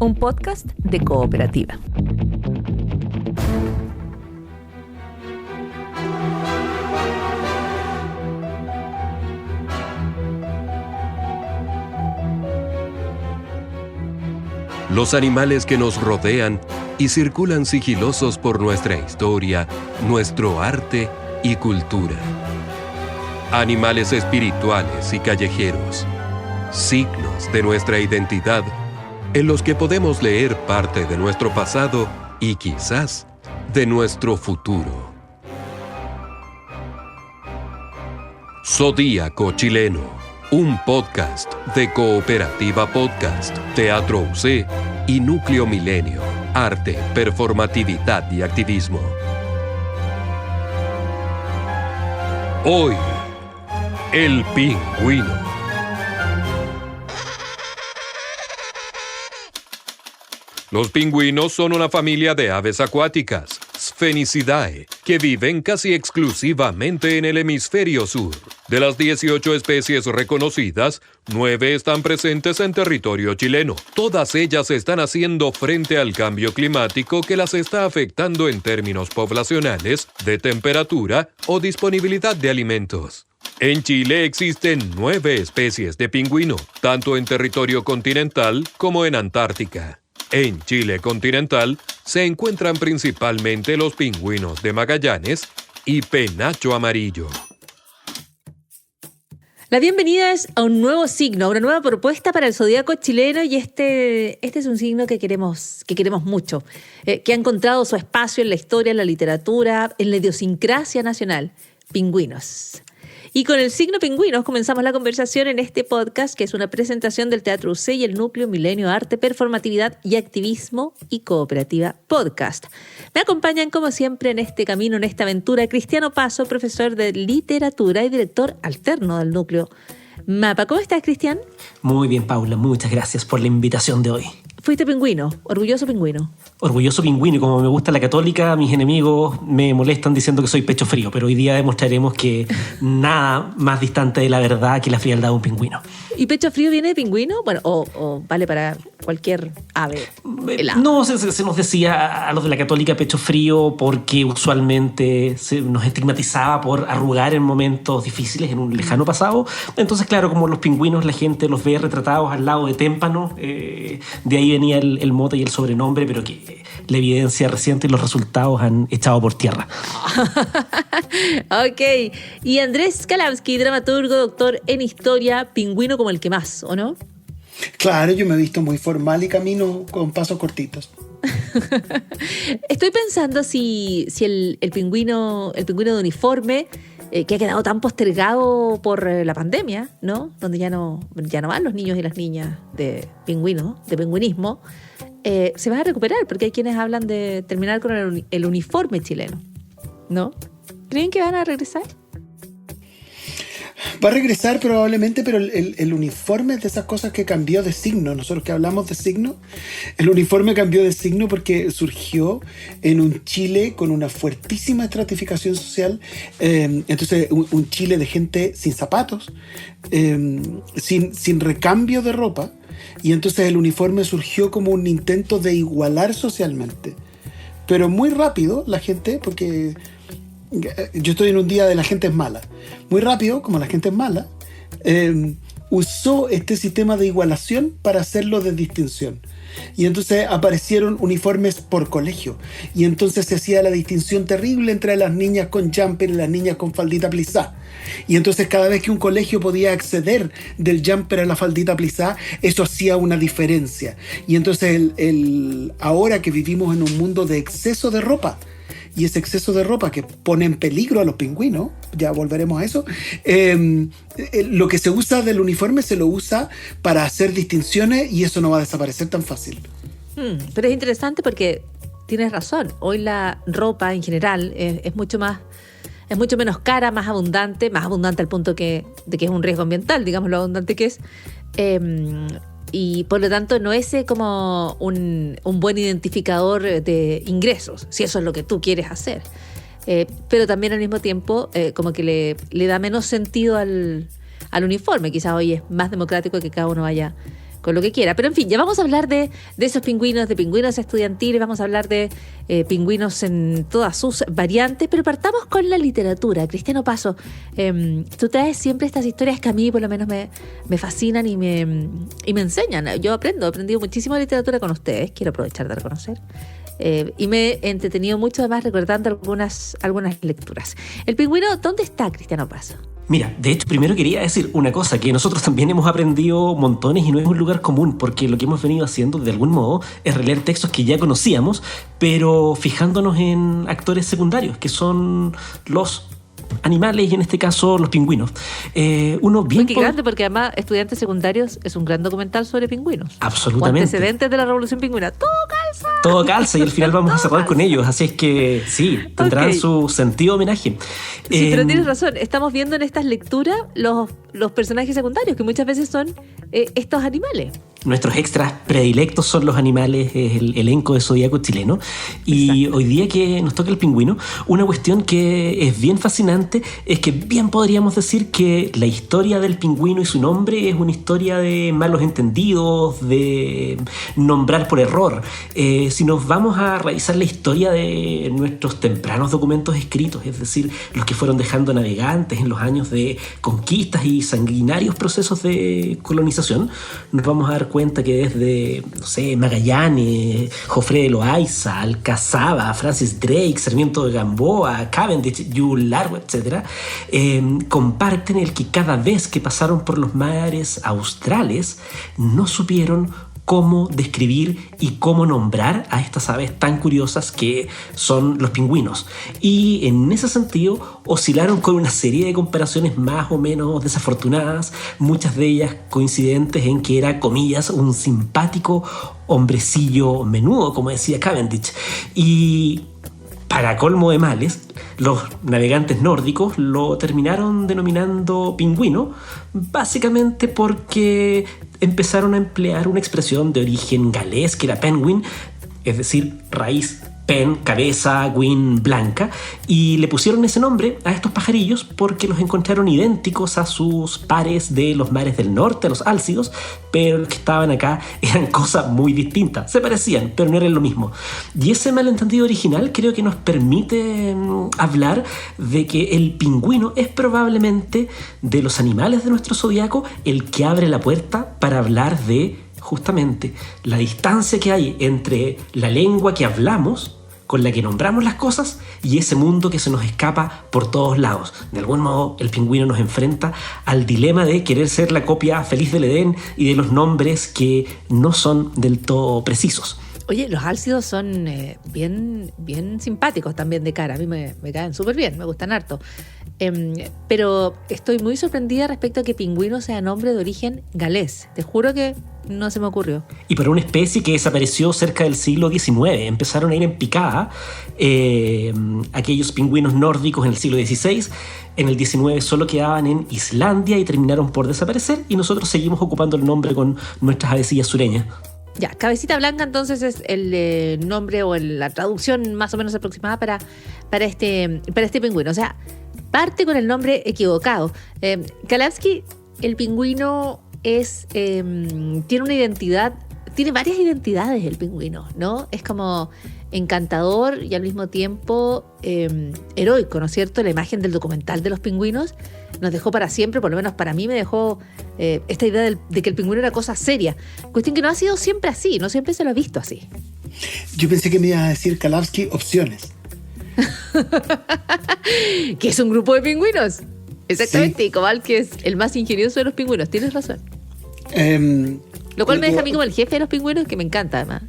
un podcast de Cooperativa. Los animales que nos rodean y circulan sigilosos por nuestra historia, nuestro arte y cultura. Animales espirituales y callejeros, signos de nuestra identidad, en los que podemos leer parte de nuestro pasado y quizás de nuestro futuro. Zodíaco Chileno, un podcast de Cooperativa Podcast, Teatro UC y Núcleo Milenio, Arte, Performatividad y Activismo. Hoy, el pingüino. Los pingüinos son una familia de aves acuáticas, Sphenicidae, que viven casi exclusivamente en el hemisferio sur. De las 18 especies reconocidas, 9 están presentes en territorio chileno. Todas ellas están haciendo frente al cambio climático que las está afectando en términos poblacionales, de temperatura o disponibilidad de alimentos. En Chile existen 9 especies de pingüino, tanto en territorio continental como en Antártica. En Chile continental se encuentran principalmente los pingüinos de Magallanes y penacho amarillo. La bienvenida es a un nuevo signo, a una nueva propuesta para el zodíaco chileno, y este es un signo que queremos mucho, que ha encontrado su espacio en la historia, en la literatura, en la idiosincrasia nacional: pingüinos. Y con el signo pingüinos comenzamos la conversación en este podcast, que es una presentación del Teatro UC y el Núcleo Milenio, Arte, Performatividad y Activismo y Cooperativa Podcast. Me acompañan, como siempre, en este camino, en esta aventura, Cristiano Paso, profesor de literatura y director alterno del Núcleo MAPA. ¿Cómo estás, Cristian? Muy bien, Paula. Muchas gracias por la invitación de hoy. Fuiste pingüino, orgulloso pingüino. Orgulloso pingüino, y como me gusta la católica, mis enemigos me molestan diciendo que soy pecho frío, pero hoy día demostraremos que nada más distante de la verdad que la frialdad de un pingüino. ¿Y pecho frío viene de pingüino? Bueno, o vale para cualquier ave helada. No, se nos decía a los de la católica pecho frío porque usualmente se nos estigmatizaba por arrugar en momentos difíciles en un lejano pasado. Entonces, claro, como los pingüinos la gente los ve retratados al lado de témpano, de ahí venía el mote y el sobrenombre, pero que la evidencia reciente y los resultados han echado por tierra. Ok. Y Andrés Kalamsky, dramaturgo, doctor en historia, pingüino como el que más, ¿o no? Claro, yo me he visto muy formal y camino con pasos cortitos. Estoy pensando si el pingüino de uniforme, que ha quedado tan postergado por la pandemia, ¿no? Donde ya no van los niños y las niñas de pingüinismo, se va a recuperar, porque hay quienes hablan de terminar con el uniforme chileno, ¿no? ¿Creen que van a regresar? Va a regresar probablemente, pero el uniforme es de esas cosas que cambió de signo. Nosotros que hablamos de signo, el uniforme cambió de signo porque surgió en un Chile con una fuertísima estratificación social. Entonces, un Chile de gente sin zapatos, sin recambio de ropa. Y entonces el uniforme surgió como un intento de igualar socialmente. Pero muy rápido la gente, porque yo estoy en un día de la gente es mala. Muy rápido, como la gente es mala, usó este sistema de igualación para hacerlo de distinción. Y entonces aparecieron uniformes por colegio. Y entonces se hacía la distinción terrible entre las niñas con jumper y las niñas con faldita plisá. Y entonces cada vez que un colegio podía acceder del jumper a la faldita plisá, eso hacía una diferencia. Y entonces ahora que vivimos en un mundo de exceso de ropa, y ese exceso de ropa que pone en peligro a los pingüinos, ya volveremos a eso, lo que se usa del uniforme se lo usa para hacer distinciones, y eso no va a desaparecer tan fácil. Pero es interesante porque tienes razón. Hoy la ropa en general es mucho menos cara, más abundante al punto de que es un riesgo ambiental, digamos, lo abundante que es. Y por lo tanto no es como un buen identificador de ingresos, si eso es lo que tú quieres hacer. Pero también al mismo tiempo como que le da menos sentido al uniforme. Quizás hoy es más democrático que cada uno vaya con lo que quiera. Pero en fin, ya vamos a hablar de esos pingüinos, de pingüinos estudiantiles, vamos a hablar de pingüinos en todas sus variantes, pero partamos con la literatura. Cristiano Paso, tú traes siempre estas historias que a mí por lo menos me fascinan y me enseñan. Yo he aprendido muchísimo de literatura con ustedes, quiero aprovechar de reconocer. Y me he entretenido mucho además recordando algunas lecturas. El pingüino, ¿dónde está, Cristiano Paso? Mira, de hecho, primero quería decir una cosa, que nosotros también hemos aprendido montones y no es un lugar común, porque lo que hemos venido haciendo, de algún modo, es releer textos que ya conocíamos, pero fijándonos en actores secundarios, que son los animales y en este caso los pingüinos. Uno bien Muy grande, porque además Estudiantes Secundarios es un gran documental sobre pingüinos. Absolutamente. O antecedentes de la Revolución Pingüina. Todo calza y al final vamos a cerrar con ellos, así es que sí, tendrán su sentido homenaje. Sí, pero tienes razón, estamos viendo en estas lecturas los personajes secundarios, que muchas veces son estos animales. Nuestros extras predilectos son los animales, el elenco de Zodíaco chileno. Y exacto. Hoy día que nos toca el pingüino, una cuestión que es bien fascinante es que bien podríamos decir que la historia del pingüino y su nombre es una historia de malos entendidos, de nombrar por error. Si nos vamos a revisar la historia de nuestros tempranos documentos escritos, es decir, los que fueron dejando navegantes en los años de conquistas y sanguinarios procesos de colonización, nos vamos a dar cuenta que desde, no sé, Magallanes, Jofre de Loaiza, Alcazaba, Francis Drake, Sarmiento de Gamboa, Cavendish, Jules Largo, etc., comparten el que cada vez que pasaron por los mares australes no supieron cómo describir y cómo nombrar a estas aves tan curiosas que son los pingüinos. Y en ese sentido oscilaron con una serie de comparaciones más o menos desafortunadas, muchas de ellas coincidentes en que era, comillas, un simpático hombrecillo menudo, como decía Cavendish. Y para colmo de males, los navegantes nórdicos lo terminaron denominando pingüino, básicamente porque empezaron a emplear una expresión de origen galés que era penguin, es decir, raíz pen, cabeza, guin, blanca, y le pusieron ese nombre a estos pajarillos porque los encontraron idénticos a sus pares de los mares del norte, los álcidos, pero los que estaban acá eran cosas muy distintas. Se parecían, pero no eran lo mismo. Y ese malentendido original creo que nos permite hablar de que el pingüino es probablemente de los animales de nuestro zodiaco el que abre la puerta para hablar de justamente la distancia que hay entre la lengua que hablamos, con la que nombramos las cosas, y ese mundo que se nos escapa por todos lados. De algún modo, el pingüino nos enfrenta al dilema de querer ser la copia feliz del Edén y de los nombres que no son del todo precisos. Oye, los álcidos son bien simpáticos también de cara. A mí me caen súper bien, me gustan harto. Pero estoy muy sorprendida respecto a que pingüino sea nombre de origen galés. Te juro que no se me ocurrió. Y para una especie que desapareció cerca del siglo XIX. Empezaron a ir en picada aquellos pingüinos nórdicos en el siglo XVI. En el XIX solo quedaban en Islandia y terminaron por desaparecer. Y nosotros seguimos ocupando el nombre con nuestras avecillas sureñas. Ya, cabecita blanca entonces es el nombre o la traducción más o menos aproximada para este pingüino. O sea, parte con el nombre equivocado. Kalevsky, el pingüino tiene una identidad, tiene varias identidades el pingüino, ¿no? Es como encantador y al mismo tiempo heroico, ¿no es cierto? La imagen del documental de los pingüinos nos dejó para siempre, por lo menos para mí me dejó esta idea de que el pingüino era cosa seria. Cuestión que no ha sido siempre así, no siempre se lo ha visto así. Yo pensé que me ibas a decir, Kalevsky, opciones. Que es un grupo de pingüinos. Exactamente, Sí. y Cobal, que es el más ingenioso de los pingüinos, tienes razón. Lo cual me deja a mí como el jefe de los pingüinos, que me encanta además.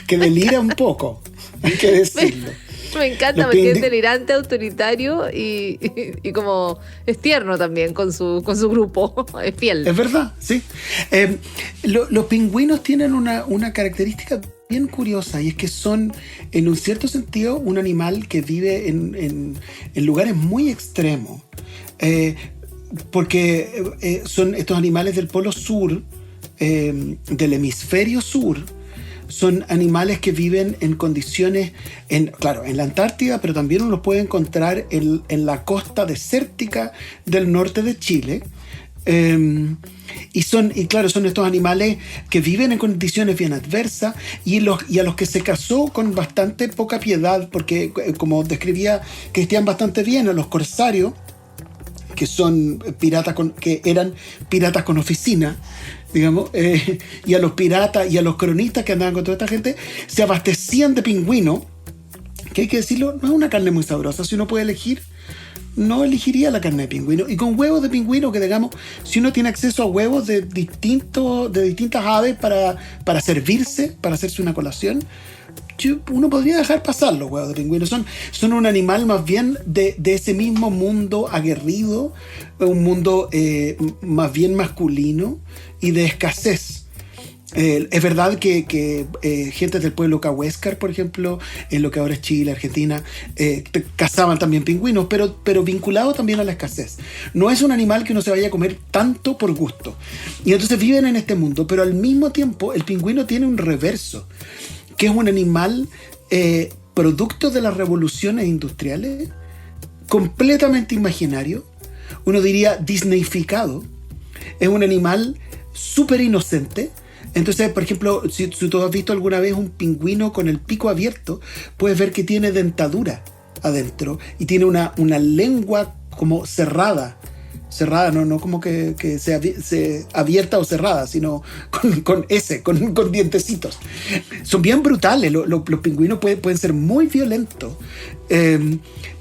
Que delira un poco, hay que decirlo. Me encanta porque es delirante, autoritario y como es tierno también con su grupo, es fiel. Es verdad, sí. Los pingüinos tienen una característica bien curiosa, y es que son, en un cierto sentido, un animal que vive en lugares muy extremos. Porque son estos animales del polo sur, del hemisferio sur. Son animales que viven en condiciones, claro, en la Antártida, pero también uno los puede encontrar en la costa desértica del norte de Chile. Y claro, son estos animales que viven en condiciones bien adversas y a los que se cazó con bastante poca piedad, porque como describía Cristian bastante bien, a los corsarios, que son que eran piratas con oficina, digamos, y a los piratas y a los cronistas que andaban con toda esta gente, se abastecían de pingüino, que hay que decirlo, no es una carne muy sabrosa. Si uno puede elegir, no elegiría la carne de pingüino. Y con huevos de pingüino, que digamos, si uno tiene acceso a huevos de distintas aves para servirse, para hacerse una colación, uno podría dejar pasar los huevos de pingüino. Son un animal más bien de ese mismo mundo aguerrido, un mundo más bien masculino y de escasez. Es verdad que gente del pueblo Cahuéscar, por ejemplo, en lo que ahora es Chile, Argentina, cazaban también pingüinos, pero vinculado también a la escasez. No es un animal que uno se vaya a comer tanto por gusto. Y entonces viven en este mundo, pero al mismo tiempo el pingüino tiene un reverso, que es un animal producto de las revoluciones industriales, completamente imaginario, uno diría disneyficado. Es un animal súper inocente. Entonces, por ejemplo, si tú has visto alguna vez un pingüino con el pico abierto, puedes ver que tiene dentadura adentro y tiene una lengua como cerrada, no como que sea abierta o cerrada, sino con dientecitos. Son bien brutales, los pingüinos pueden ser muy violentos,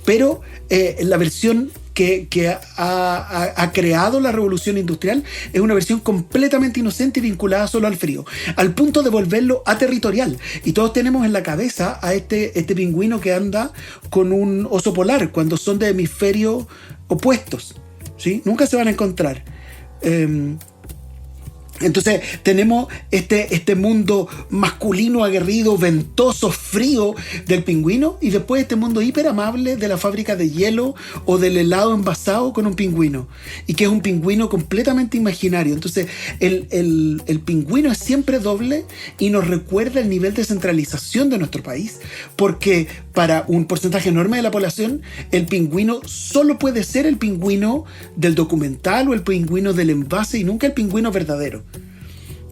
pero la versión que ha creado la revolución industrial es una versión completamente inocente y vinculada solo al frío, al punto de volverlo aterritorial. Y todos tenemos en la cabeza a este pingüino que anda con un oso polar cuando son de hemisferios opuestos, ¿sí? Nunca se van a encontrar. Entonces tenemos este mundo masculino, aguerrido, ventoso, frío del pingüino, y después este mundo hiper amable de la fábrica de hielo o del helado envasado con un pingüino, y que es un pingüino completamente imaginario. Entonces el pingüino es siempre doble y nos recuerda el nivel de centralización de nuestro país, porque para un porcentaje enorme de la población el pingüino solo puede ser el pingüino del documental o el pingüino del envase y nunca el pingüino verdadero.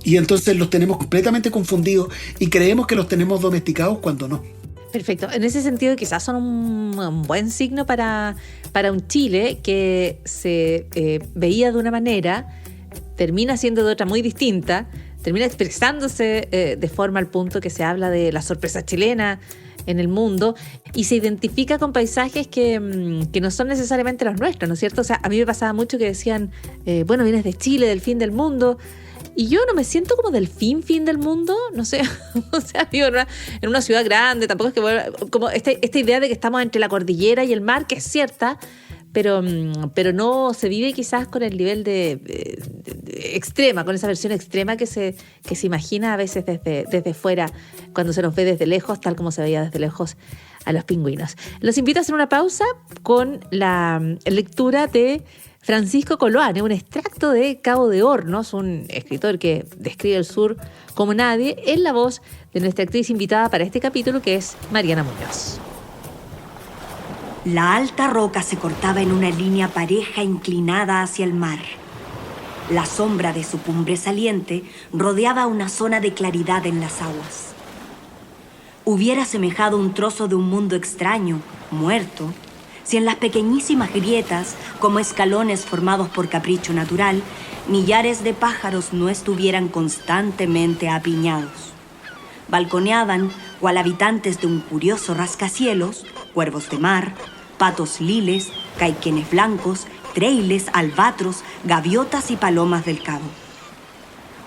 Y entonces los tenemos completamente confundidos y creemos que los tenemos domesticados cuando no. Perfecto. En ese sentido, quizás son un buen signo para un Chile que se veía de una manera, termina siendo de otra muy distinta, termina expresándose de forma al punto que se habla de la sorpresa chilena en el mundo y se identifica con paisajes que no son necesariamente los nuestros, ¿no es cierto? O sea, a mí me pasaba mucho que decían, bueno, vienes de Chile, del fin del mundo. Y yo no me siento como del fin del mundo, no sé, o sea, vivo en una ciudad grande, tampoco es que como esta idea de que estamos entre la cordillera y el mar, que es cierta, pero no se vive quizás con el nivel de extrema, con esa versión extrema que se imagina a veces desde fuera, cuando se nos ve desde lejos, tal como se veía desde lejos a los pingüinos. Los invito a hacer una pausa con la lectura de Francisco Coloane, un extracto de Cabo de Hornos, un escritor que describe el sur como nadie, en la voz de nuestra actriz invitada para este capítulo, que es Mariana Muñoz. La alta roca se cortaba en una línea pareja inclinada hacia el mar. La sombra de su cumbre saliente rodeaba una zona de claridad en las aguas. Hubiera semejado un trozo de un mundo extraño, muerto, si en las pequeñísimas grietas, como escalones formados por capricho natural, millares de pájaros no estuvieran constantemente apiñados. Balconeaban, cual habitantes de un curioso rascacielos, cuervos de mar, patos liles, caiquenes blancos, trailes, albatros, gaviotas y palomas del cabo.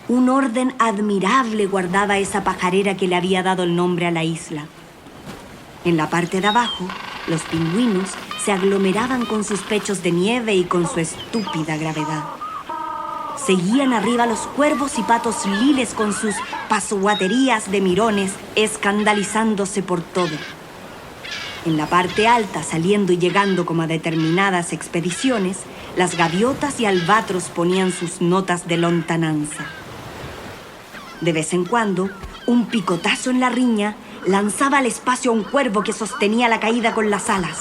Un orden admirable guardaba esa pajarera que le había dado el nombre a la isla. En la parte de abajo, los pingüinos se aglomeraban con sus pechos de nieve y con su estúpida gravedad. Seguían arriba los cuervos y patos liles con sus pasuaterías de mirones, escandalizándose por todo. En la parte alta, saliendo y llegando como a determinadas expediciones, las gaviotas y albatros ponían sus notas de lontananza. De vez en cuando, un picotazo en la riña lanzaba al espacio a un cuervo que sostenía la caída con las alas,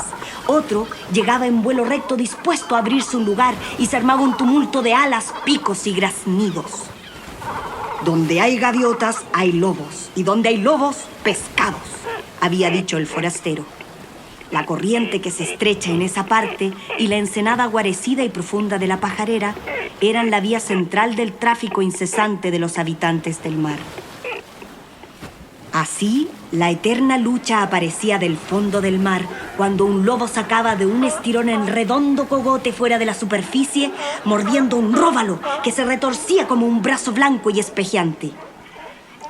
Otro llegaba en vuelo recto dispuesto a abrirse un lugar y se armaba un tumulto de alas, picos y graznidos. Donde hay gaviotas, hay lobos, y donde hay lobos, pescados, había dicho el forastero. La corriente que se estrecha en esa parte y la ensenada guarecida y profunda de la Pajarera eran la vía central del tráfico incesante de los habitantes del mar. Así, la eterna lucha aparecía del fondo del mar cuando un lobo sacaba de un estirón el redondo cogote fuera de la superficie, mordiendo un róbalo que se retorcía como un brazo blanco y espejeante.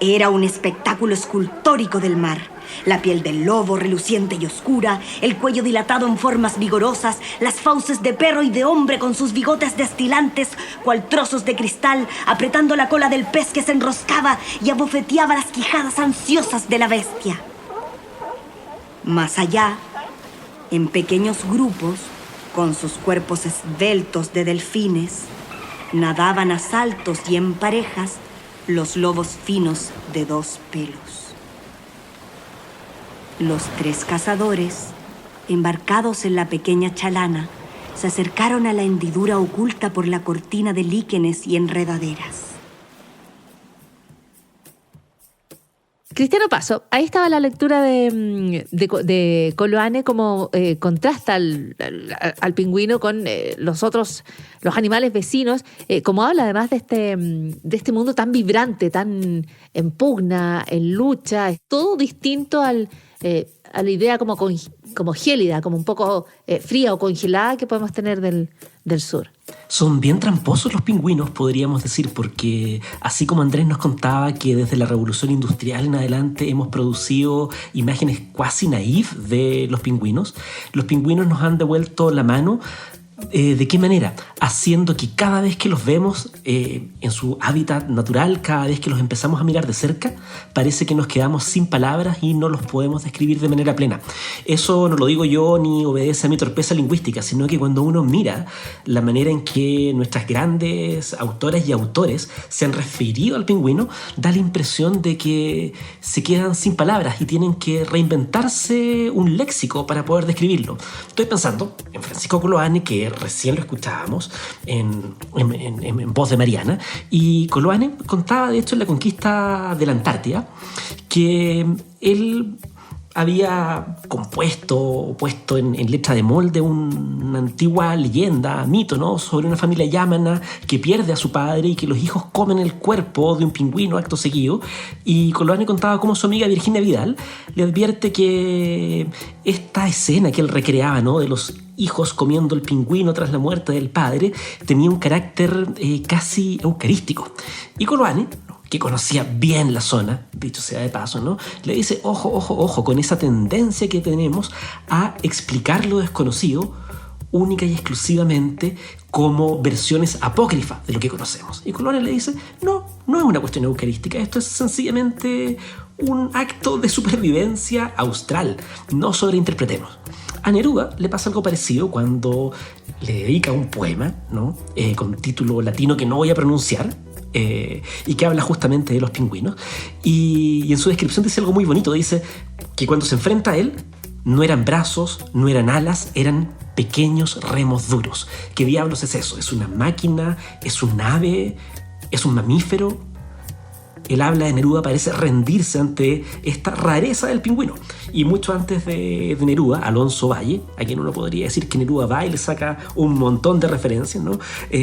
Era un espectáculo escultórico del mar. La piel del lobo reluciente y oscura, el cuello dilatado en formas vigorosas, las fauces de perro y de hombre con sus bigotes destilantes, cual trozos de cristal, apretando la cola del pez que se enroscaba y abofeteaba las quijadas ansiosas de la bestia. Más allá, en pequeños grupos, con sus cuerpos esbeltos de delfines, nadaban a saltos y en parejas los lobos finos de 2 pelos. Los 3 cazadores, embarcados en la pequeña chalana, se acercaron a la hendidura oculta por la cortina de líquenes y enredaderas. Cristiano Paso, ahí estaba la lectura de Coloane, como contrasta al pingüino con los animales vecinos, como habla además de este mundo tan vibrante, tan en pugna, en lucha, es todo distinto a la idea como gélida, como un poco fría o congelada que podemos tener del sur. Son bien tramposos los pingüinos, podríamos decir, porque así como Andrés nos contaba que desde la Revolución Industrial en adelante hemos producido imágenes cuasi naif de los pingüinos nos han devuelto la mano. ¿De qué manera? Haciendo que cada vez que los vemos en su hábitat natural, cada vez que los empezamos a mirar de cerca, parece que nos quedamos sin palabras y no los podemos describir de manera plena. Eso no lo digo yo ni obedece a mi torpeza lingüística, sino que cuando uno mira la manera en que nuestras grandes autoras y autores se han referido al pingüino, da la impresión de que se quedan sin palabras y tienen que reinventarse un léxico para poder describirlo. Estoy pensando en Francisco Coloane, que recién lo escuchábamos en voz de Mariana, y Coloane contaba de hecho en la conquista de la Antártida que él había puesto en letra de molde una antigua leyenda, mito, ¿no?, sobre una familia yámana que pierde a su padre y que los hijos comen el cuerpo de un pingüino acto seguido. Y Coloane contaba cómo su amiga Virginia Vidal le advierte que esta escena que él recreaba, ¿no?, de los hijos comiendo el pingüino tras la muerte del padre, tenía un carácter casi eucarístico. Y Coloane, que conocía bien la zona, dicho sea de paso, ¿no?, le dice, ojo con esa tendencia que tenemos a explicar lo desconocido única y exclusivamente como versiones apócrifas de lo que conocemos. Y Coloane le dice, no es una cuestión eucarística, esto es sencillamente un acto de supervivencia austral, no sobreinterpretemos. A Neruda le pasa algo parecido cuando le dedica un poema, ¿no?, con título latino que no voy a pronunciar, y que habla justamente de los pingüinos. Y en su descripción dice algo muy bonito. Dice que cuando se enfrenta a él, no eran brazos, no eran alas, eran pequeños remos duros. ¿Qué diablos es eso? ¿Es una máquina? ¿Es un ave? ¿Es un mamífero? El habla de Neruda parece rendirse ante esta rareza del pingüino. Y mucho antes de Neruda, Alonso Valle, a quien uno podría decir que Neruda va y le saca un montón de referencias, ¿no?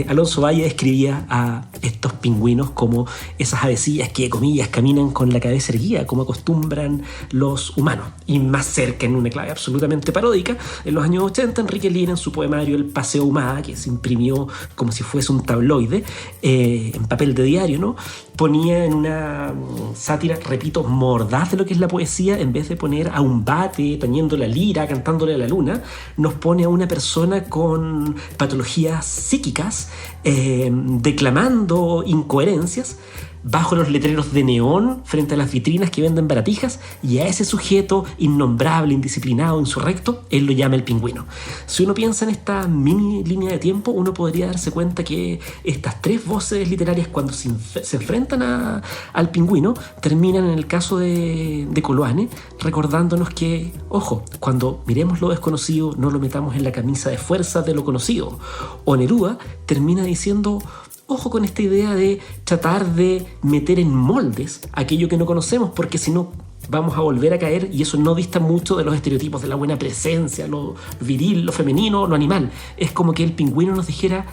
Alonso Valle describía a estos pingüinos como esas avecillas que, comillas, caminan con la cabeza erguida, como acostumbran los humanos. Y más cerca, en una clave absolutamente paródica, en los años 80, Enrique Lira, en su poemario El Paseo Humada, que se imprimió como si fuese un tabloide, en papel de diario, ¿no?, ponía en una sátira, repito, mordaz de lo que es la poesía, en vez de poner a un vate tañendo la lira, cantándole a la luna, nos pone a una persona con patologías psíquicas, declamando incoherencias, bajo los letreros de neón frente a las vitrinas que venden baratijas, y a ese sujeto innombrable, indisciplinado, insurrecto, él lo llama el pingüino. Si uno piensa en esta mini línea de tiempo, uno podría darse cuenta que estas tres voces literarias, cuando se enfrentan al pingüino, terminan en el caso de Coloane, recordándonos que, ojo, cuando miremos lo desconocido, no lo metamos en la camisa de fuerza de lo conocido. O Neruda termina diciendo: ojo con esta idea de tratar de meter en moldes aquello que no conocemos, porque si no vamos a volver a caer, y eso no dista mucho de los estereotipos de la buena presencia, lo viril, lo femenino, lo animal. Es como que el pingüino nos dijera: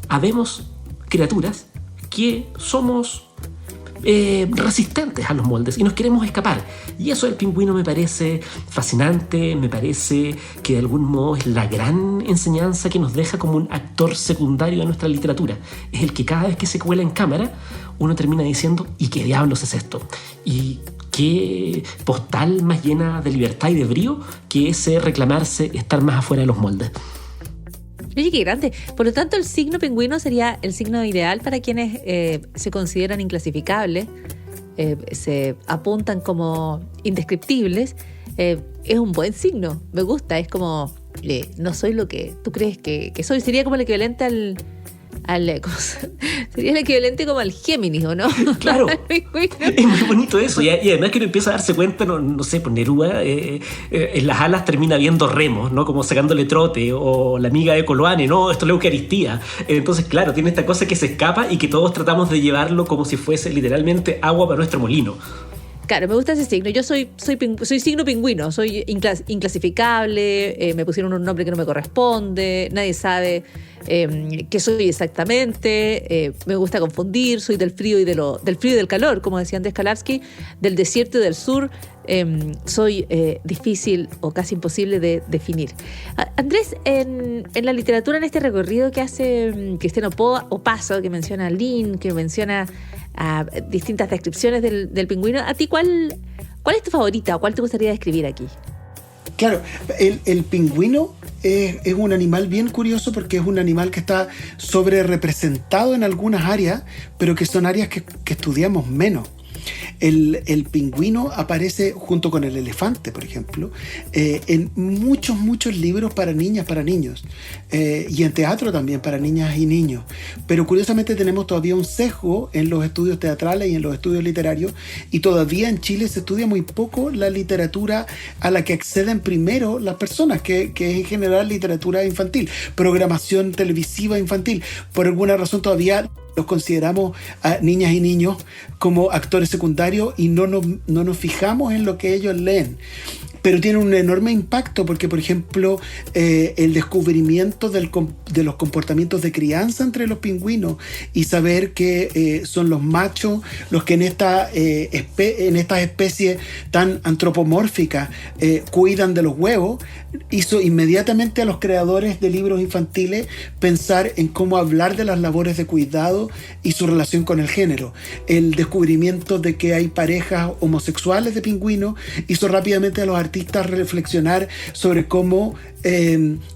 habemos criaturas que somos resistentes a los moldes y nos queremos escapar. Y eso del pingüino me parece fascinante, me parece que de algún modo es la gran enseñanza que nos deja como un actor secundario de nuestra literatura. Es el que cada vez que se cuela en cámara uno termina diciendo: ¿y qué diablos es esto? Y qué postal más llena de libertad y de brío que ese reclamarse estar más afuera de los moldes. Oye, qué grande. Por lo tanto, el signo pingüino sería el signo ideal para quienes se consideran inclasificables, se apuntan como indescriptibles. Es un buen signo, me gusta. Es como, no soy lo que tú crees que soy. Sería como el equivalente sería el equivalente como al Géminis, ¿o no? Claro, es muy bonito eso. Y además que uno empieza a darse cuenta, no sé, pues Neruda en las alas termina viendo remos, ¿no? Como sacándole trote, o la amiga de Coloane, no, esto es la Eucaristía. Entonces, claro, tiene esta cosa que se escapa y que todos tratamos de llevarlo como si fuese literalmente agua para nuestro molino. Claro, me gusta ese signo. Yo soy signo pingüino, soy inclasificable, me pusieron un nombre que no me corresponde, nadie sabe qué soy exactamente, me gusta confundir, soy del frío y del calor, como decía Andrés Kalavsky, del desierto y del sur. Soy difícil o casi imposible de definir. Andrés, en la literatura, en este recorrido que hace Cristiano Opaso, que menciona a Lin, que menciona a distintas descripciones del pingüino, ¿a ti cuál es tu favorita o cuál te gustaría describir aquí? Claro, el pingüino es un animal bien curioso porque es un animal que está sobre representado en algunas áreas, pero que son áreas que estudiamos menos. El pingüino aparece junto con el elefante, por ejemplo, en muchos libros para niñas, para niños, y en teatro también para niñas y niños. Pero curiosamente tenemos todavía un sesgo en los estudios teatrales y en los estudios literarios, y todavía en Chile se estudia muy poco la literatura a la que acceden primero las personas, que es en general literatura infantil, programación televisiva infantil. Por alguna razón todavía los consideramos a niñas y niños como actores secundarios y no nos fijamos en lo que ellos leen. Pero tiene un enorme impacto porque, por ejemplo, el descubrimiento de los comportamientos de crianza entre los pingüinos y saber que son los machos los que en estas especies tan antropomórficas cuidan de los huevos, hizo inmediatamente a los creadores de libros infantiles pensar en cómo hablar de las labores de cuidado y su relación con el género. El descubrimiento de que hay parejas homosexuales de pingüinos hizo rápidamente a los artistas reflexionar sobre cómo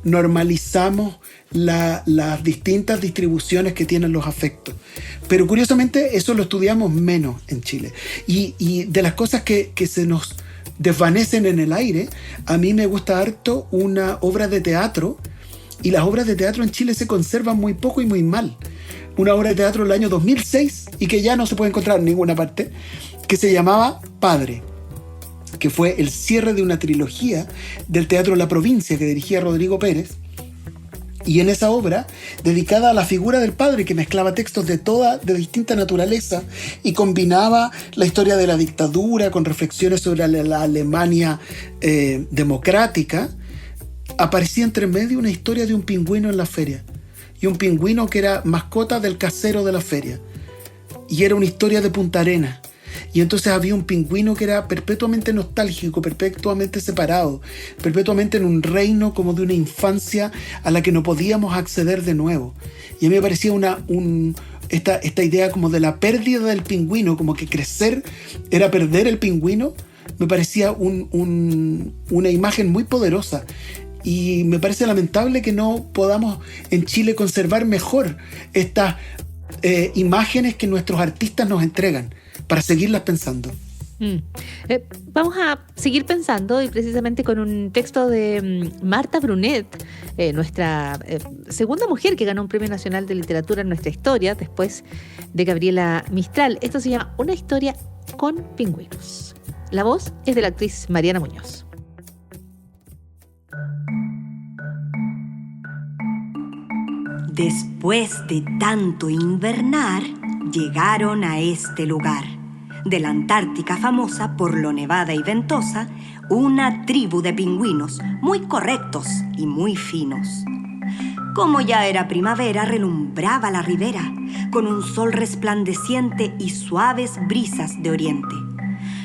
normalizamos las distintas distribuciones que tienen los afectos. Pero curiosamente eso lo estudiamos menos en Chile. Y de las cosas que se nos desvanecen en el aire, a mí me gusta harto una obra de teatro, y las obras de teatro en Chile se conservan muy poco y muy mal. Una obra de teatro del año 2006 y que ya no se puede encontrar en ninguna parte, que se llamaba Padre, que fue el cierre de una trilogía del Teatro La Provincia que dirigía Rodrigo Pérez. Y en esa obra, dedicada a la figura del padre, que mezclaba textos de distinta naturaleza y combinaba la historia de la dictadura con reflexiones sobre la Alemania democrática, aparecía entre medio una historia de un pingüino en la feria. Y un pingüino que era mascota del casero de la feria. Y era una historia de Punta Arenas. Y entonces había un pingüino que era perpetuamente nostálgico, perpetuamente separado, perpetuamente en un reino como de una infancia a la que no podíamos acceder de nuevo. Y a mí me parecía esta idea como de la pérdida del pingüino, como que crecer era perder el pingüino, me parecía una imagen muy poderosa. Y me parece lamentable que no podamos en Chile conservar mejor estas imágenes que nuestros artistas nos entregan para seguirlas pensando. Vamos a seguir pensando, y precisamente con un texto de Marta Brunet, nuestra segunda mujer que ganó un Premio Nacional de Literatura en nuestra historia, después de Gabriela Mistral. Esto se llama Una historia con pingüinos. La voz es de la actriz Mariana Muñoz. Después de tanto invernar, llegaron a este lugar, de la Antártica famosa por lo nevada y ventosa, una tribu de pingüinos muy correctos y muy finos. Como ya era primavera, relumbraba la ribera, con un sol resplandeciente y suaves brisas de oriente.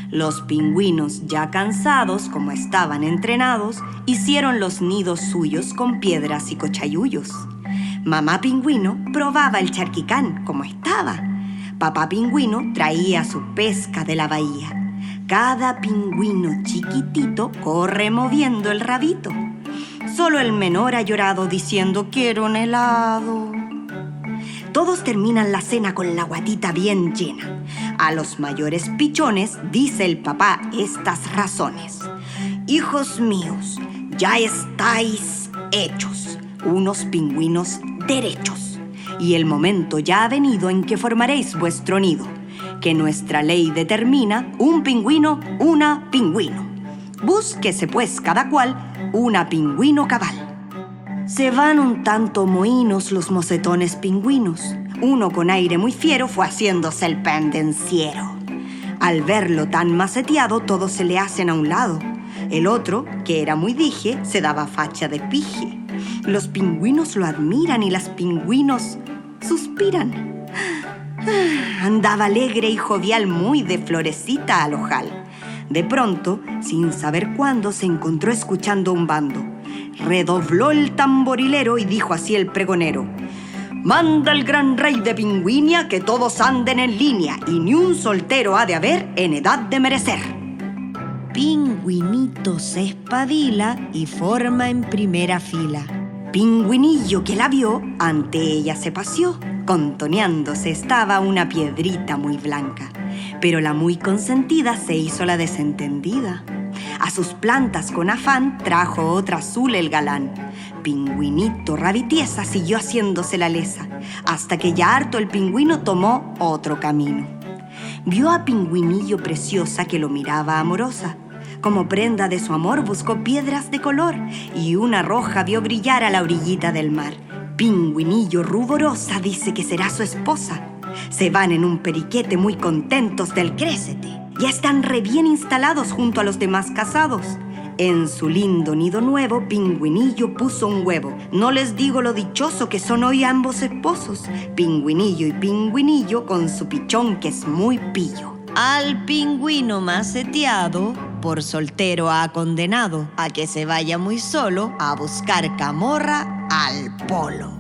Los pingüinos, ya cansados como estaban entrenados, hicieron los nidos suyos con piedras y cochayuyos. Mamá pingüino probaba el charquicán como estaba. Papá pingüino traía su pesca de la bahía. Cada pingüino chiquitito corre moviendo el rabito. Solo el menor ha llorado diciendo quiero un helado. Todos terminan la cena con la guatita bien llena. A los mayores pichones dice el papá estas razones. Hijos míos, ya estáis hechos, unos pingüinos derechos. Y el momento ya ha venido en que formaréis vuestro nido, que nuestra ley determina un pingüino, una pingüino. Búsquese pues cada cual una pingüino cabal. Se van un tanto mohínos los mocetones pingüinos. Uno con aire muy fiero fue haciéndose el pendenciero. Al verlo tan maceteado, todos se le hacen a un lado. El otro, que era muy dije, se daba facha de pije. Los pingüinos lo admiran y las pingüinos suspiran. Andaba alegre y jovial, muy de florecita al ojal. De pronto, sin saber cuándo, se encontró escuchando un bando. Redobló el tamborilero y dijo así el pregonero: manda el gran rey de Pingüinia que todos anden en línea y ni un soltero ha de haber en edad de merecer. Pingüinito se espabila y forma en primera fila. Pingüinillo que la vio, ante ella se paseó. Contoneándose estaba una piedrita muy blanca, pero la muy consentida se hizo la desentendida. A sus plantas con afán trajo otra azul el galán. Pingüinito rabitiesa siguió haciéndose la lesa, hasta que ya harto el pingüino tomó otro camino. Vio a Pingüinillo preciosa que lo miraba amorosa. Como prenda de su amor buscó piedras de color y una roja vio brillar a la orillita del mar. Pingüinillo ruborosa dice que será su esposa. Se van en un periquete muy contentos del crécete. Ya están re bien instalados junto a los demás casados. En su lindo nido nuevo, Pingüinillo puso un huevo. No les digo lo dichoso que son hoy ambos esposos, Pingüinillo y Pingüinillo, con su pichón que es muy pillo. Al pingüino maceteado, por soltero ha condenado a que se vaya muy solo a buscar camorra al polo.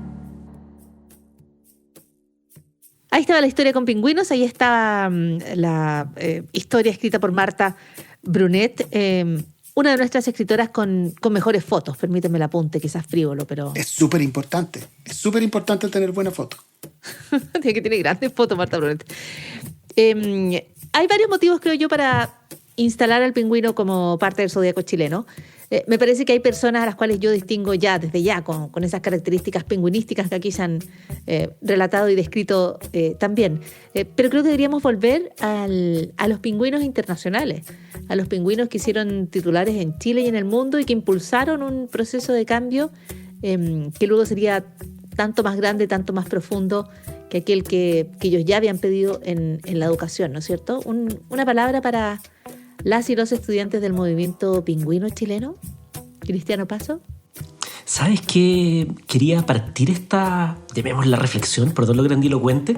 Ahí estaba la historia con pingüinos, ahí estaba la historia escrita por Marta Brunet, una de nuestras escritoras con mejores fotos, permíteme el apunte, quizás frívolo, pero... Es súper importante tener buenas fotos. Tiene grandes fotos Marta Brunet. Hay varios motivos, creo yo, para instalar al pingüino como parte del zodíaco chileno. Me parece que hay personas a las cuales yo distingo ya, desde ya, con esas características pingüinísticas que aquí se han relatado y descrito también. Pero creo que deberíamos volver a los pingüinos internacionales, a los pingüinos que hicieron titulares en Chile y en el mundo y que impulsaron un proceso de cambio que luego sería tanto más grande, tanto más profundo que aquel que ellos ya habían pedido en la educación, ¿no es cierto? Una palabra para las y los estudiantes del movimiento pingüino chileno. Cristiano Paso. ¿Sabes qué? Quería partir esta, llamémosla reflexión, por todo lo grandilocuente,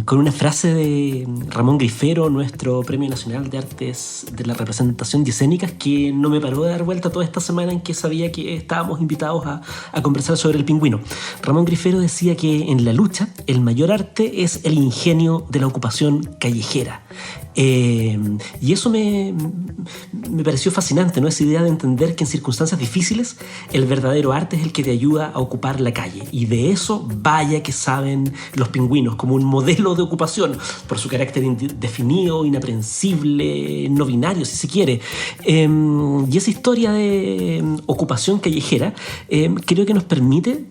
con una frase de Ramón Grifero, nuestro Premio Nacional de Artes de la Representación de Escénicas, que no me paró de dar vuelta toda esta semana en que sabía que estábamos invitados a conversar sobre el pingüino. Ramón Grifero decía que en la lucha el mayor arte es el ingenio de la ocupación callejera. Y eso me pareció fascinante, ¿no? Esa idea de entender que en circunstancias difíciles el verdadero arte es el que te ayuda a ocupar la calle. Y de de eso, vaya que saben los pingüinos, como un modelo de ocupación, por su carácter indefinido, inaprensible, no binario, si se quiere. Y esa historia de ocupación callejera creo que nos permite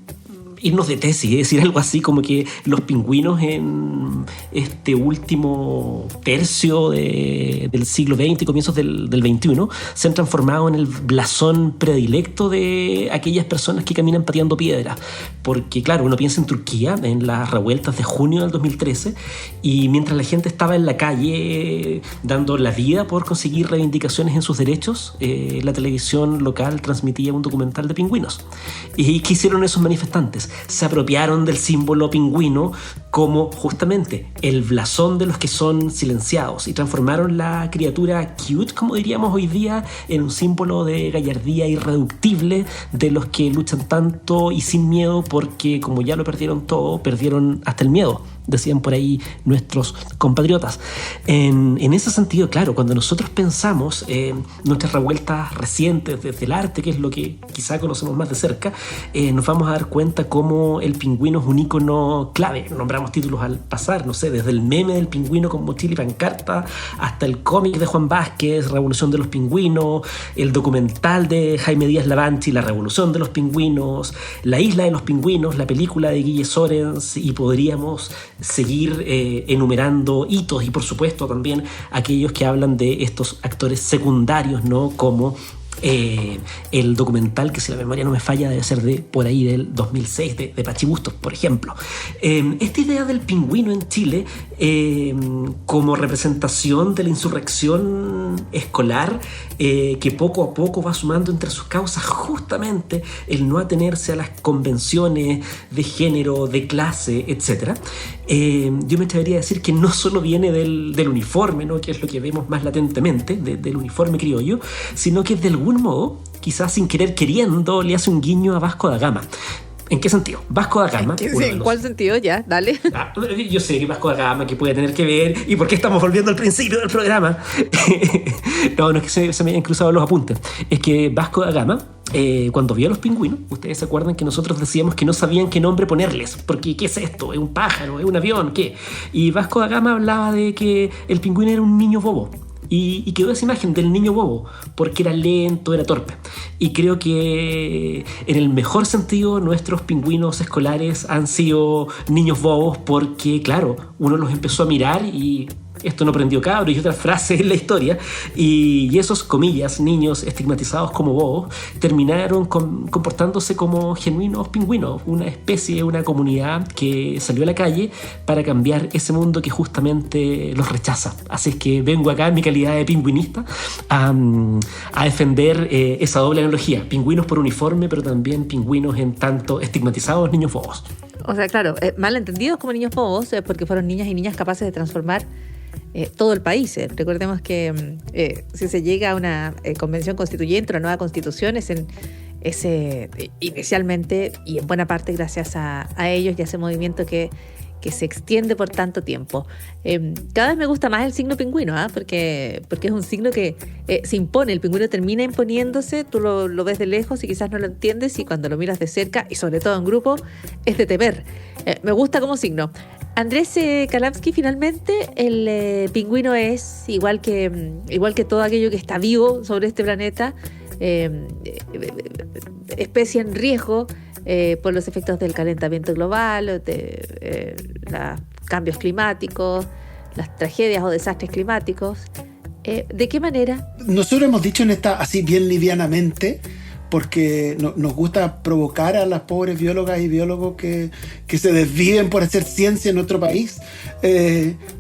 irnos de tesis, es decir, algo así como que los pingüinos en este último tercio del siglo XX y comienzos del XXI se han transformado en el blasón predilecto de aquellas personas que caminan pateando piedras. Porque, claro, uno piensa en Turquía, en las revueltas de junio del 2013, y mientras la gente estaba en la calle dando la vida por conseguir reivindicaciones en sus derechos, la televisión local transmitía un documental de pingüinos. ¿Y qué hicieron esos manifestantes? Se apropiaron del símbolo pingüino como justamente el blasón de los que son silenciados y transformaron la criatura cute, como diríamos hoy día, en un símbolo de gallardía irreductible de los que luchan tanto y sin miedo porque, como ya lo perdieron todo, perdieron hasta el miedo, decían por ahí nuestros compatriotas. En ese sentido, claro, cuando nosotros pensamos nuestras revueltas recientes desde el arte, que es lo que quizá conocemos más de cerca, nos vamos a dar cuenta cómo el pingüino es un ícono clave. Nombramos títulos al pasar, no sé, desde el meme del pingüino con mochila y pancarta hasta el cómic de Juan Vázquez, Revolución de los Pingüinos, el documental de Jaime Díaz Lavanchi, La Revolución de los Pingüinos, La Isla de los Pingüinos, la película de Guille Sorens, y podríamos seguir enumerando hitos y por supuesto también aquellos que hablan de estos actores secundarios, ¿no? Como el documental, que si la memoria no me falla debe ser de por ahí del 2006 de Pachi Bustos, por ejemplo. Esta idea del pingüino en Chile como representación de la insurrección escolar que poco a poco va sumando entre sus causas justamente el no atenerse a las convenciones de género, de clase, etc. Yo me atrevería a decir que no solo viene del uniforme, ¿no? Que es lo que vemos más latentemente, del uniforme criollo, sino que de algún modo, quizás sin querer queriendo, le hace un guiño a Vasco da Gama. ¿En qué sentido? Vasco da Gama. ¿En cuál sentido? Ya, dale. Yo sé que Vasco da Gama, que puede tener que ver, y por qué estamos volviendo al principio del programa. No es que se me hayan cruzado los apuntes. Es que Vasco da Gama, cuando vio a los pingüinos, ustedes se acuerdan que nosotros decíamos que no sabían qué nombre ponerles, porque ¿qué es esto? ¿Es un pájaro? ¿Es un avión? ¿Qué? Y Vasco da Gama hablaba de que el pingüino era un niño bobo. Y quedó esa imagen del niño bobo, porque era lento, era torpe. Y creo que en el mejor sentido nuestros pingüinos escolares han sido niños bobos porque, claro, uno los empezó a mirar y esto no prendió cabro y otras frases en la historia, y esos, comillas, niños estigmatizados como bobos terminaron comportándose como genuinos pingüinos, una especie, una comunidad que salió a la calle para cambiar ese mundo que justamente los rechaza. Así es que vengo acá en mi calidad de pingüinista a defender esa doble analogía, pingüinos por uniforme, pero también pingüinos en tanto estigmatizados niños bobos. O sea, claro, mal entendidos como niños bobos, porque fueron niñas y niñas capaces de transformar todo el país. Recordemos que si se llega a una convención constituyente, una nueva constitución, es inicialmente y en buena parte gracias a ellos y a ese movimiento que se extiende por tanto tiempo. Cada vez me gusta más el signo pingüino, porque es un signo que se impone. El pingüino termina imponiéndose, tú lo ves de lejos y quizás no lo entiendes, y cuando lo miras de cerca y sobre todo en grupo es de temer. Me gusta como signo. Andrés Kalamsky, finalmente el pingüino es igual que todo aquello que está vivo sobre este planeta, especie en riesgo por los efectos del calentamiento global, de los cambios climáticos, las tragedias o desastres climáticos. ¿De qué manera? Nosotros hemos dicho en esta, así bien livianamente, porque nos gusta provocar a las pobres biólogas y biólogos que se desviven por hacer ciencia en nuestro país,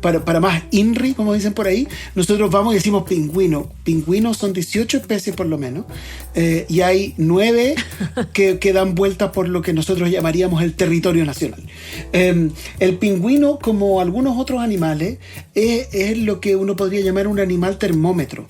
para más INRI, como dicen por ahí. Nosotros vamos y decimos pingüino. Pingüinos son 18 especies por lo menos, y hay 9 que dan vueltas por lo que nosotros llamaríamos el territorio nacional. El pingüino, como algunos otros animales, es lo que uno podría llamar un animal termómetro,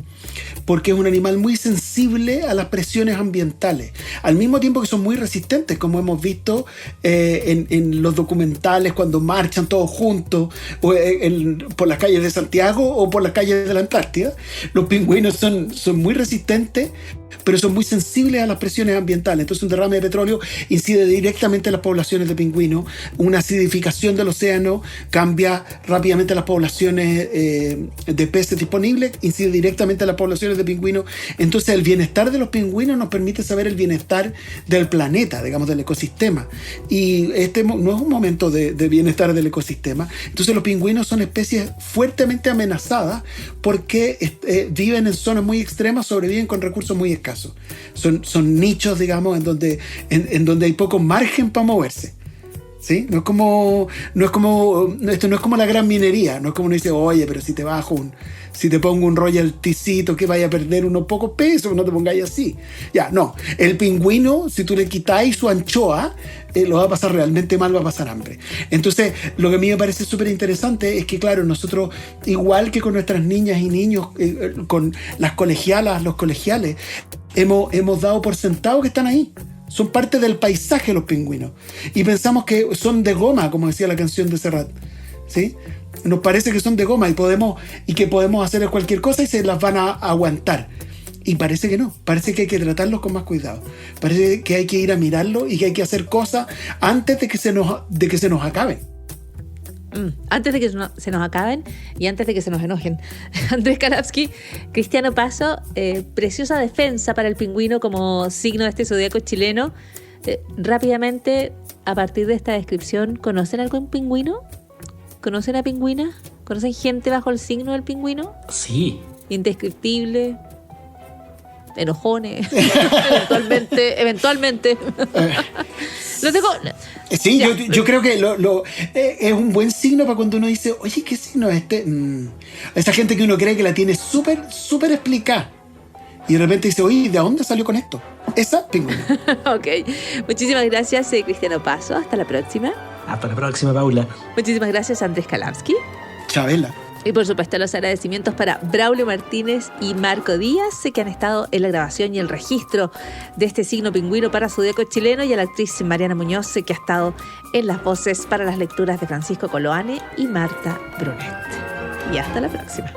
porque es un animal muy sensible sensible a las presiones ambientales, al mismo tiempo que son muy resistentes, como hemos visto en los documentales cuando marchan todos juntos por las calles de Santiago o por las calles de la Antártida. Los pingüinos son muy resistentes, pero son muy sensibles a las presiones ambientales. Entonces un derrame de petróleo incide directamente en las poblaciones de pingüinos. Una acidificación del océano cambia rápidamente las poblaciones de peces disponibles, incide directamente en las poblaciones de pingüinos. Entonces el bienestar de los pingüinos nos permite saber el bienestar del planeta, digamos, del ecosistema. Y este no es un momento de bienestar del ecosistema. Entonces los pingüinos son especies fuertemente amenazadas porque viven en zonas muy extremas, sobreviven con recursos muy escasos. Son nichos, digamos, en donde hay poco margen para moverse. ¿Sí? Esto no es como la gran minería. No es como uno dice, oye, pero si te pongo un royalticito que vaya a perder unos pocos pesos, no te pongáis así. Ya, no. El pingüino, si tú le quitáis su anchoa, lo va a pasar realmente mal, va a pasar hambre. Entonces, lo que a mí me parece súper interesante es que, claro, nosotros, igual que con nuestras niñas y niños, con las colegialas, los colegiales, hemos dado por sentado que están ahí. Son parte del paisaje los pingüinos. Y pensamos que son de goma, como decía la canción de Serrat. ¿Sí? Nos parece que son de goma y que podemos hacer cualquier cosa y se las van a aguantar. Y parece que no. Parece que hay que tratarlos con más cuidado. Parece que hay que ir a mirarlos y que hay que hacer cosas antes de que se nos acaben. Antes de que se nos acaben y antes de que se nos enojen. Andrés Kalapski, Cristiano Paso, preciosa defensa para el pingüino como signo de este zodiaco chileno. Rápidamente, a partir de esta descripción, ¿conocen algún pingüino? ¿Conocen a pingüina? ¿Conocen gente bajo el signo del pingüino? Sí. Indescriptible, enojones, eventualmente. Lo tengo. Sí, yo creo que es un buen signo para cuando uno dice, oye, ¿qué signo es este? Esa gente que uno cree que la tiene súper, súper explicada. Y de repente dice, oye, ¿de dónde salió con esto? Esa pingüina. Ok. Muchísimas gracias, Cristiano Paso. Hasta la próxima. Hasta la próxima, Paula. Muchísimas gracias, Andrés Kalapski. Chabela. Y por supuesto los agradecimientos para Braulio Martínez y Marco Díaz, que han estado en la grabación y el registro de este signo pingüino para Zodíaco chileno, y a la actriz Mariana Muñoz, que ha estado en las voces para las lecturas de Francisco Coloane y Marta Brunet. Y hasta la próxima.